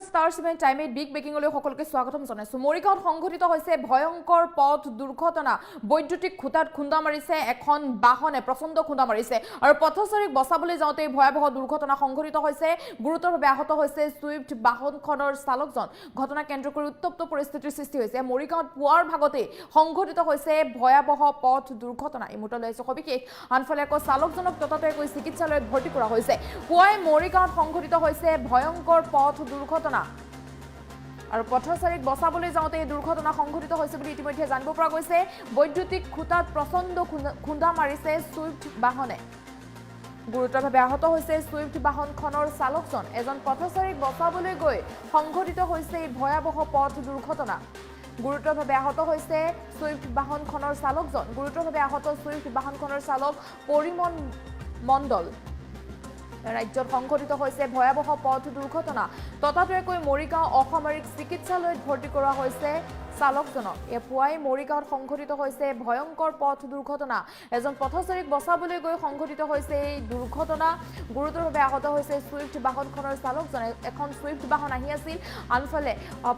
Star 7 টাইমে big ব্ৰেকিংলৈ সকলোকে স্বাগতম জনাইছো। মৰিগাঁৱত সংঘটিত হৈছে ভয়ংকৰ পথ দুৰ্ঘটনা। বৈদ্যুতিক খুঁটাত খুন্দা মাৰিছে এখন বাহনে, প্ৰচণ্ড খুন্দা মাৰিছে আৰু পথচাৰীক বচাবলৈ যাওঁতে ভয়াৱহ দুৰ্ঘটনা সংঘটিত হৈছে। গুৰুতৰভাৱে আহত হৈছে সুইফ্ট বাহনখনৰ চালকজন। ঘটনা কেন্দ্ৰ কৰি উত্তপ্ত পৰিস্থিতিৰ সৃষ্টি হৈছে। মৰিগাঁৱত পুৱাৰ ভাগতে সংঘটিত হৈছে ভয়াৱহ পথ দুৰ্ঘটনা। এই মুহূৰ্তলৈ আহিছে সবিশেষ। আনফালে আকৌ চালকজনক ততাতৈয়াকৈ চিকিৎসালয়ত ভৰ্তি কৰা হৈছে। পুৱাই মৰিগাঁৱত সংঘটিত হৈছে ভয়ংকৰ পথ দুৰ্ঘটনা আৰু পথচাৰীক বচাবলৈ যাওঁতে এই দুৰ্ঘটনা সংঘটিত হৈছে বুলি ইতিমধ্যে জানিব পৰা গৈছে। বৈদ্যুতিক খুঁটাত প্ৰচণ্ড খুন্দা মাৰিছে সুইফ্ট বাহনে। গুৰুতৰভাৱে আহত হৈছে সুইফ্ট বাহনখনৰ চালকজন। এজন পথচাৰীক বচাবলৈ গৈ সংঘটিত হৈছে এই ভয়াৱহ পথ দুৰ্ঘটনা। গুৰুতৰভাৱে আহত হৈছে সুইফ্ট বাহনখনৰ চালকজন। গুৰুতৰভাৱে আহত সুইফ্ট বাহনখনৰ চালক পৰিমল মণ্ডল। ৰাজ্যত সংঘটিত হৈছে ভয়াৱহ পথ দুৰ্ঘটনা। ততাতৈয়াকৈ মৰিগাঁও অসামৰিক চিকিৎসালয়ত ভৰ্তি কৰা হৈছে চালকজনক। পুৱাই মৰিগাঁৱত সংঘটিত হৈছে ভয়ংকৰ পথ দুৰ্ঘটনা। এজন পথচাৰীক বচাবলৈ গৈ সংঘটিত হৈছে এই দুৰ্ঘটনা। গুৰুতৰভাৱে আহত হৈছে সুইফ্ট বাহনখনৰ চালকজন। এখন সুইফ্ট বাহন আহি আছিল, আনফালে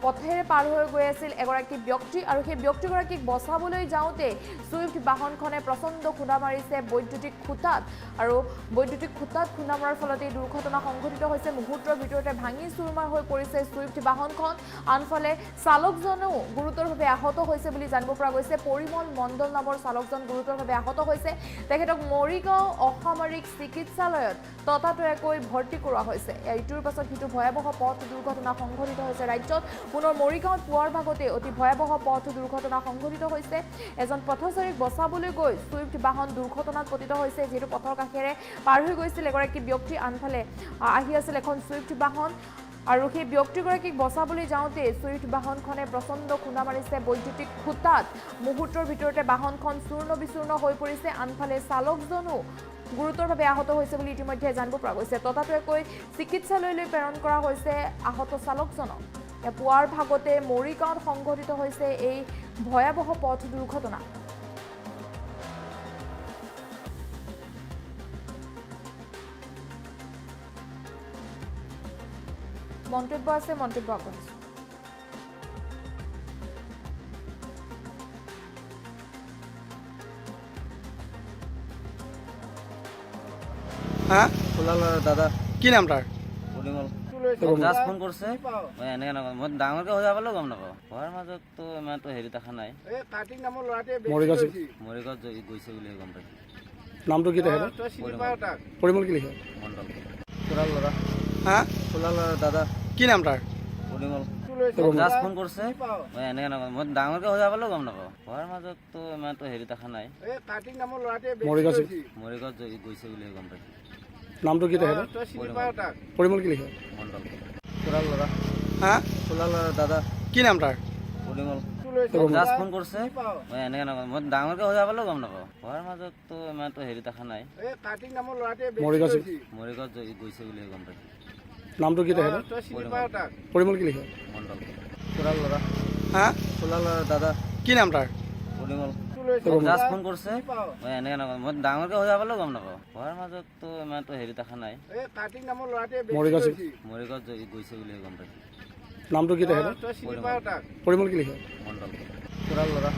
পথেৰে পাৰ হৈ গৈ আছিল এগৰাকী ব্যক্তি আৰু সেই ব্যক্তিগৰাকীক বচাবলৈ যাওঁতে সুইফ্ট বাহনখনে প্ৰচণ্ড খুন্দা মাৰিছে বৈদ্যুতিক খুঁটাত আৰু বৈদ্যুতিক খুঁটাত খুন্দা মৰাৰ ফলত এই দুৰ্ঘটনা সংঘটিত হৈছে। মুহূৰ্তৰ ভিতৰতে ভাঙি চুৰমাৰ হৈ পৰিছে সুইফ্ট বাহনখন। আনফালে চালকজনেও গুৰুতৰভাৱে আহত হৈছে বুলি জানিব পৰা গৈছে। পৰিমল মণ্ডল নামৰ চালকজন গুৰুতৰভাৱে আহত হৈছে। তেখেতক মৰিগাঁও অসামৰিক চিকিৎসালয়ত ততাতৈয়াকৈ ভৰ্তি কৰোৱা হৈছে। ইটোৰ পাছত সিটো ভয়াৱহ পথ দুৰ্ঘটনা সংঘটিত হৈছে ৰাজ্যত। পুনৰ মৰিগাঁৱত পুৱাৰ ভাগতে অতি ভয়াৱহ পথ দুৰ্ঘটনা সংঘটিত হৈছে। এজন পথচাৰীক বচাবলৈ গৈ সুইফ্ট বাহন দুৰ্ঘটনাত পতিত হৈছে। যিহেতু পথৰ কাষেৰে পাৰ হৈ গৈছিল এগৰাকী ব্যক্তি, আনফালে আহি আছিল এখন সুইফ্ট বাহন আৰু সেই ব্যক্তিগৰাকীক বচাবলৈ যাওঁতে সুইফ্ট বাহনখনে প্ৰচণ্ড খুন্দা মাৰিছে বৈদ্যুতিক খুঁটাত। মুহূৰ্তৰ ভিতৰতে বাহনখন চূৰ্ণ বিচূৰ্ণ হৈ পৰিছে। আনফালে চালকজনো গুৰুতৰভাৱে আহত হৈছে বুলি ইতিমধ্যে জানিব পৰা গৈছে। ততাতৈয়াকৈ চিকিৎসালয়লৈ প্ৰেৰণ কৰা হৈছে আহত চালকজনক। পুৱাৰ ভাগতে মৰিগাঁৱত সংঘটিত হৈছে এই ভয়াৱহ পথ দুৰ্ঘটনা। মন্তব্য আছে, মন্তব্য আগবঢ়াইছো। হ্যাঁ দাদা কি নাম তাৰ? জাষ্ট ফোন কৰিছে এনেকে নকওঁ, মই ডাঙৰকে হৈ যাবলৈ গম নাপাওঁ। হোৱাৰ মাজততো ইমানটো হেৰি দেখা নাই। মৰিগাঁৱত গৈছে বুলি গম পাইছোঁ। নামটো কি তেখেতৰ? পৰিমল কি লিখে? মণ্ডল খুৰাৰ ল'ৰা। হ্যাঁ খুৰাৰ ল'ৰা দাদা কি নাম তাৰ? পৰিমল জাষ্ট ফোন কৰিছে এনেকে নকওঁ, মই ডাঙৰকে হৈ যাবলৈ গম নাপাওঁ। হোৱাৰ মাজততো ইমানটো হেৰি দেখা নাই। মৰিগাঁৱত গৈছে বুলি গম পাইছোঁ। নামটো কি তেখেতৰ? পৰিমল কি লিখে? মণ্ডল খুৰাৰ ল'ৰা। হ্যাঁ খুৰাৰ ল'ৰা দাদা কি নাম তাৰ? পৰিমল জাষ্ট ফোন কৰিছে এনেকে নকওঁ, মই ডাঙৰকে হৈ যাবলৈ গম নাপাওঁ। হোৱাৰ মাজততো ইমানটো হেৰি দেখা নাই। মৰিগাঁৱত গৈছে বুলি গম পাইছোঁ। নামটো কি তেখেতৰ? পৰিমল কি লিখে? মণ্ডল খুৰাৰ ল'ৰা। হ্যাঁ খুৰাৰ ল'ৰা দাদা কি নাম তাৰ? পৰিমল জাষ্ট ফোন কৰিছে এনেকে নকওঁ, মই ডাঙৰকে হৈ যাবলৈ গম নাপাওঁ। হোৱাৰ মাজততো ইমানটো হেৰি দেখা নাই। মৰিগাঁৱত গৈছে বুলি গম পাইছোঁ। নামটো কি তেখেতৰ? পৰিমল কি লিখে? মণ্ডল খুৰাৰ ল'ৰা।